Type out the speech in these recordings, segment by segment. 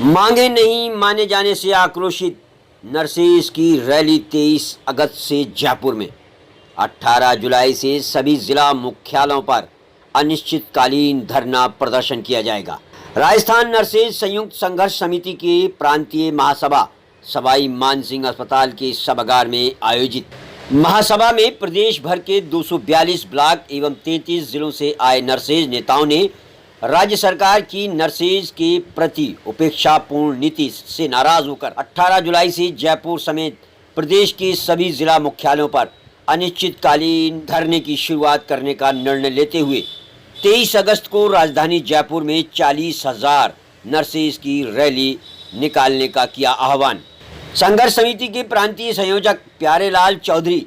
मांगे नहीं माने जाने से आक्रोशित नर्सेज की रैली 23 अगस्त से जयपुर में। 18 जुलाई से सभी जिला मुख्यालयों पर अनिश्चितकालीन धरना प्रदर्शन किया जाएगा। राजस्थान नर्सेज संयुक्त संघर्ष समिति के प्रांतीय महासभा सवाई मानसिंह अस्पताल के सभागार में आयोजित महासभा में प्रदेश भर के 242 ब्लॉक एवं 33 जिलों से आए नर्सेज नेताओं ने राज्य सरकार की नर्सेज के प्रति उपेक्षापूर्ण नीति से नाराज होकर 18 जुलाई से जयपुर समेत प्रदेश के सभी जिला मुख्यालयों पर अनिश्चितकालीन धरने की शुरुआत करने का निर्णय लेते हुए 23 अगस्त को राजधानी जयपुर में 40,000 नर्सेज की रैली निकालने का किया आह्वान। संघर्ष समिति के प्रांतीय संयोजक प्यारेलाल चौधरी,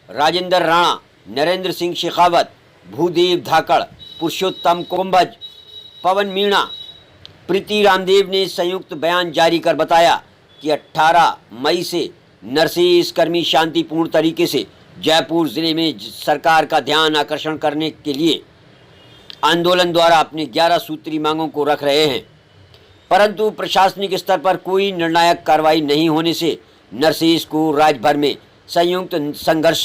राजेंद्र राणा, नरेंद्र सिंह शेखावत, भूदेव धाकड़, पुरुषोत्तम कुंभज, पवन मीणा, प्रीति रामदेव ने संयुक्त बयान जारी कर बताया कि 18 मई से नर्सेज कर्मी शांतिपूर्ण तरीके से जयपुर जिले में सरकार का ध्यान आकर्षण करने के लिए आंदोलन द्वारा अपनी 11 सूत्री मांगों को रख रहे हैं, परंतु प्रशासनिक स्तर पर कोई निर्णायक कार्रवाई नहीं होने से नर्सेज को राज्य भर में संयुक्त संघर्ष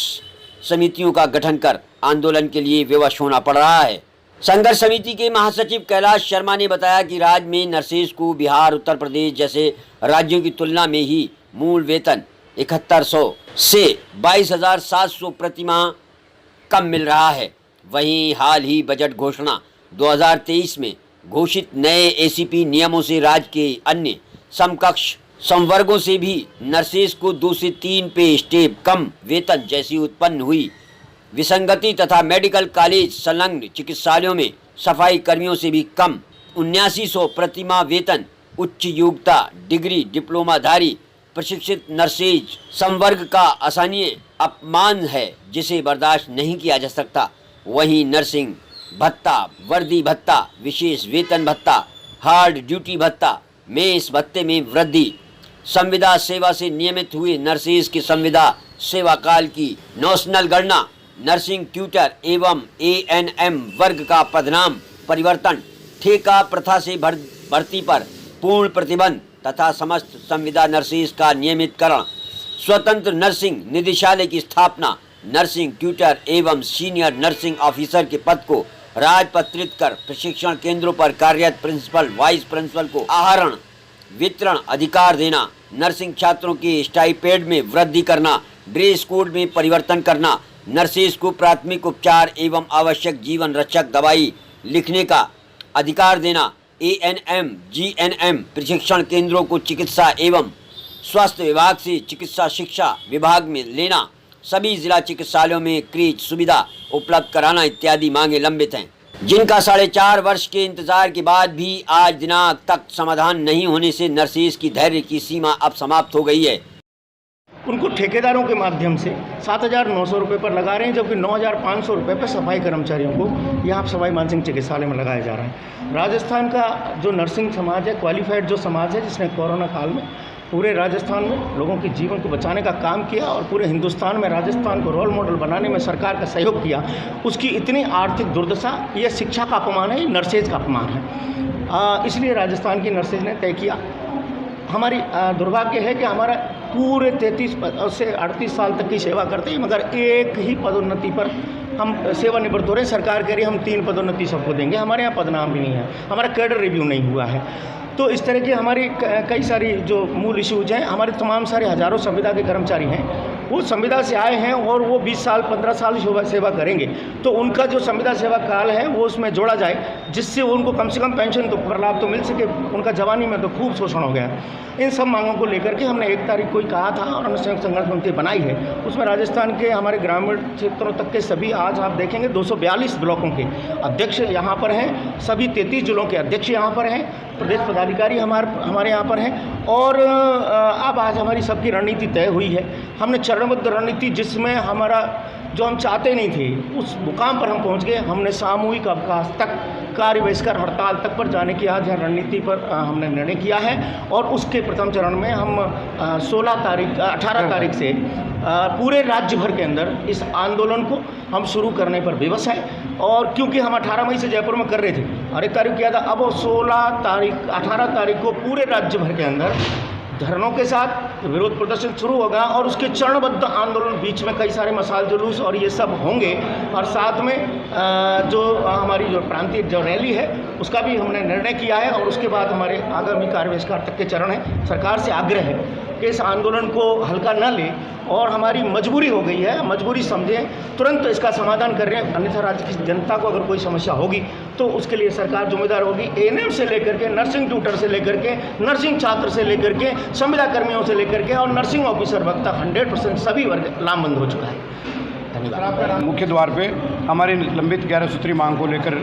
समितियों का गठन कर आंदोलन के लिए विवश होना पड़ रहा है। संघर्ष समिति के महासचिव कैलाश शर्मा ने बताया कि राज्य में नर्सेज को बिहार, उत्तर प्रदेश जैसे राज्यों की तुलना में ही मूल वेतन 7100 से 22,700 प्रति माह कम मिल रहा है। वहीं हाल ही बजट घोषणा 2023 में घोषित नए एसीपी नियमों से राज्य के अन्य समकक्ष संवर्गों से भी नर्सेज को 2 से 3 पे स्टेप कम वेतन जैसी उत्पन्न हुई विसंगति तथा मेडिकल कॉलेज संलग्न चिकित्सालयों में सफाई कर्मियों से भी कम 7900 प्रतिमाह वेतन उच्च योग्यता डिग्री डिप्लोमाधारी प्रशिक्षित नर्सेज संवर्ग का असहनीय अपमान है जिसे बर्दाश्त नहीं किया जा सकता। वहीं नर्सिंग भत्ता, वर्दी भत्ता, विशेष वेतन भत्ता, हार्ड ड्यूटी भत्ता, मेस भत्ते में वृद्धि, संविदा सेवा से नियमित हुए नर्सेज के संविदा सेवा काल की नॉशनल गणना, नर्सिंग ट्यूटर एवं एएनएम वर्ग का पदनाम परिवर्तन, ठेका प्रथा से भर्ती पर पूर्ण प्रतिबंध तथा समस्त संविदा नर्सेज का नियमितकरण, स्वतंत्र नर्सिंग निदेशालय की स्थापना, नर्सिंग ट्यूटर एवं सीनियर नर्सिंग ऑफिसर के पद को राजपत्रित कर प्रशिक्षण केंद्रों पर कार्यरत प्रिंसिपल, वाइस प्रिंसिपल को आहरण वितरण अधिकार देना, नर्सिंग छात्रों के स्टाइपेंड में वृद्धि करना, ड्रेस कोड में परिवर्तन करना, नर्सेज को प्राथमिक उपचार एवं आवश्यक जीवन रक्षक दवाई लिखने का अधिकार देना, एएनएम जीएनएम प्रशिक्षण केंद्रों को चिकित्सा एवं स्वास्थ्य विभाग से चिकित्सा शिक्षा विभाग में लेना, सभी जिला चिकित्सालयों में क्रीच सुविधा उपलब्ध कराना इत्यादि मांगे लंबित हैं, जिनका 4.5 वर्ष के इंतजार के बाद भी आज दिनांक तक समाधान नहीं होने से नर्सेज की धैर्य की सीमा अब समाप्त हो गई है। उनको ठेकेदारों के माध्यम से 7,900 रुपये पर लगा रहे हैं, जबकि 9,500 रुपये पर सफाई कर्मचारियों को यहाँ सवाई मानसिंह चिकित्सालय में लगाया जा रहा है। राजस्थान का जो नर्सिंग समाज है, क्वालिफाइड जो समाज है, जिसने कोरोना काल में पूरे राजस्थान में लोगों के जीवन को बचाने का काम किया और पूरे हिंदुस्तान में राजस्थान को रोल मॉडल बनाने में सरकार का सहयोग किया, उसकी इतनी आर्थिक दुर्दशा, ये शिक्षा का अपमान है, ये नर्सेज का अपमान है। इसलिए राजस्थान की नर्सेज ने तय किया। हमारी दुर्भाग्य है कि हमारा पूरे 33 से 38 साल तक की सेवा करते हैं, मगर एक ही पदोन्नति पर हम सेवानिवृत्त हो रहे हैं। सरकार कह रही है हम 3 पदोन्नति सबको देंगे, हमारे यहाँ पदनाम भी नहीं है, हमारा कैडर रिव्यू नहीं हुआ है। तो इस तरह की हमारी कई सारी जो मूल इश्यूज हैं, हमारे तमाम सारे हज़ारों संविदा के कर्मचारी हैं, वो संविदा से आए हैं और वो 20 साल 15 साल सेवा करेंगे, तो उनका जो संविदा सेवा काल है वो उसमें जोड़ा जाए, जिससे उनको कम से कम पेंशन तो पर लाभ तो मिल सके। उनका जवानी में तो खूब शोषण हो गया। इन सब मांगों को लेकर के हमने 1 तारीख को ही कहा था और हमने संयुक्त संघर्ष समिति बनाई है। उसमें राजस्थान के हमारे ग्रामीण क्षेत्रों तक के सभी, आज आप देखेंगे 242 ब्लॉकों के अध्यक्ष यहाँ पर हैं, सभी 33 जिलों के अध्यक्ष यहाँ पर हैं, प्रदेश पदाधिकारी हमारे यहाँ पर हैं। और अब आज हमारी सबकी रणनीति तय हुई है। हमने चरणबद्ध रणनीति, जिसमें हमारा जो हम चाहते नहीं थे उस मुकाम पर हम पहुंच गए। हमने सामूहिक अवकाश तक, कार्य बहिष्कार, हड़ताल तक पर जाने की आज रणनीति पर हमने निर्णय किया है और उसके प्रथम चरण में हम 18 तारीख से पूरे राज्य भर के अंदर इस आंदोलन को हम शुरू करने पर विवश हैं। और क्योंकि हम 18 मई से जयपुर में कर रहे थे और 1 तारीख किया था, अब 18 तारीख को पूरे राज्य भर के अंदर धरनों के साथ विरोध प्रदर्शन शुरू होगा और उसके चरणबद्ध आंदोलन, बीच में कई सारे मसाल जुलूस और ये सब होंगे। और साथ में जो हमारी जो प्रांतीय जो रैली है उसका भी हमने निर्णय किया है और उसके बाद हमारे आगामी कार्य बहिष्कार तक के चरण है। सरकार से आग्रह है कि इस आंदोलन को हल्का न ले और हमारी मजबूरी हो गई है, मजबूरी समझें, तुरंत इसका समाधान कर रहे हैं। अन्यथा राज्य की जनता को अगर कोई समस्या होगी तो उसके लिए सरकार जिम्मेदार होगी। एएनएम से लेकर के, नर्सिंग ट्यूटर से लेकर के, नर्सिंग छात्र से लेकर के, संविदा कर्मियों से लेकर के और नर्सिंग ऑफिसर वर्ग तक 100% सभी वर्ग लामबंद हो चुका है। धन्यवाद। मुख्य द्वार पे हमारी लंबित 11 सूत्री मांग को लेकर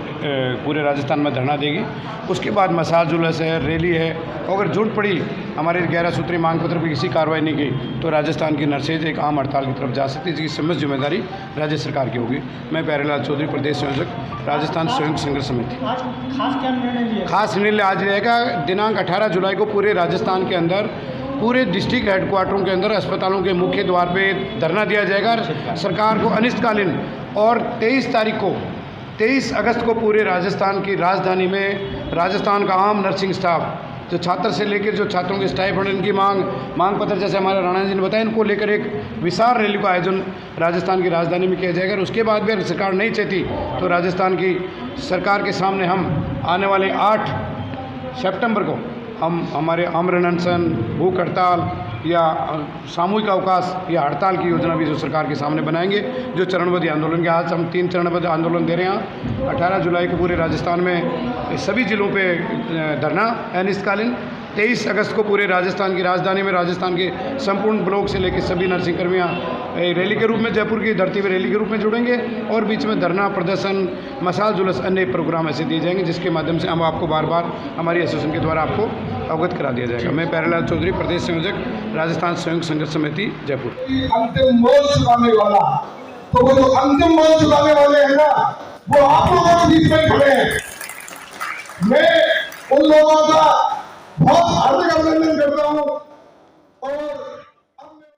पूरे राजस्थान में धरना देगी। उसके बाद मसाल जुलूस है, रैली है। अगर जरूरत पड़ी हमारे 11 सूत्री मांग पर भी किसी कार्रवाई नहीं की तो राजस्थान की नर्सेज एक आम हड़ताल की तरफ जा सकती है, जिसकी समस्त जिम्मेदारी राज्य सरकार की होगी। मैं प्यारेलाल चौधरी, प्रदेश संयोजक, राजस्थान संयुक्त संघर्ष समिति। आज खास क्या निर्णय लिया? खास निर्णय आज रहेगा, दिनांक 18 जुलाई को पूरे राजस्थान के अंदर, पूरे डिस्ट्रिक्ट हेडक्वार्टरों के अंदर, अस्पतालों के मुख्य द्वार पे धरना दिया जाएगा। सरकार को अनिश्चितकालीन और 23 अगस्त को पूरे राजस्थान की राजधानी में राजस्थान का आम नर्सिंग स्टाफ, जो छात्र से लेकर जो छात्रों के स्टाइपेंड, इनकी मांग पत्र, जैसे हमारे राणा जी ने बताया, इनको लेकर एक विशाल रैली का आयोजन राजस्थान की राजधानी में किया जाएगा। और उसके बाद भी अगर सरकार नहीं चाहती तो राजस्थान की सरकार के सामने हम आने वाले 8 सितंबर को हम हमारे आमरण अनशन, भूख हड़ताल या सामूहिक अवकाश या हड़ताल की योजना भी जो सरकार के सामने बनाएंगे। जो चरणबद्ध आंदोलन के, आज हम 3 चरणबद्ध आंदोलन दे रहे हैं। 18 जुलाई को पूरे राजस्थान में सभी जिलों पे धरना अनिश्चितकालीन। 23 अगस्त को पूरे राजस्थान की राजधानी में राजस्थान के संपूर्ण ब्लॉक से लेकर सभी नर्सिंग कर्मियाँ रैली के रूप में जयपुर की धरती पर रैली के रूप में जुड़ेंगे और बीच में धरना, प्रदर्शन, मसाल जुलूस, अन्य प्रोग्राम ऐसे दिए जाएंगे जिसके माध्यम से हम आपको बार बार हमारी एसोसिएशन के द्वारा आपको अवगत करा दिया जाएगा। मैं प्यारेलाल चौधरी, प्रदेश संयोजक, राजस्थान संयुक्त संघर्ष समिति, जयपुर। अंतिम मोल चुकाने वाला, तो वो जो अंतिम मोल चुकाने वाले हैं ना, वो आप लोगों के बीच में खड़े हैं। मैं उन लोगों का बहुत हार्दिक अभिनंदन करता हूँ।